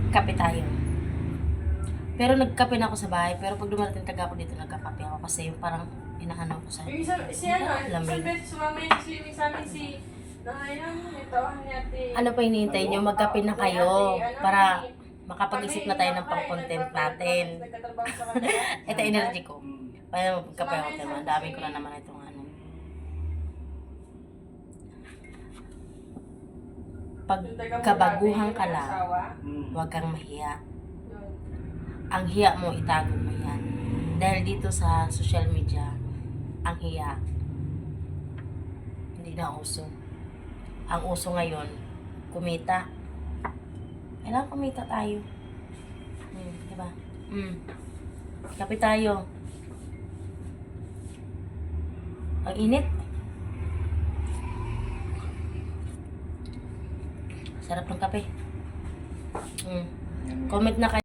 Kape tayo. Pero nagkape na ako sa bahay. Pero pag dumarating taga ako dito, nagkakape ako. Kasi yung parang inaano ko sa... Yung isang beses sumama yung swimming sa amin si... Natawahan ni ate. Ano pa hinihintay nyo? Magkape na kayo. Para makapag-isip na tayo ng pang-content natin. Ito energy ko. Kaya magkape ako tayo. Ang dami ko na naman itong ano. Pagkabaguhan ka lang, huwag kang mahiya. Ang hiya mo, itago mo yan. Dahil dito sa social media, ang hiya, hindi na uso. Ang uso ngayon, kumita. Kailangan kumita tayo. Diba? Kape tayo. Ang init. Sarap ng kape. Comment na kayo.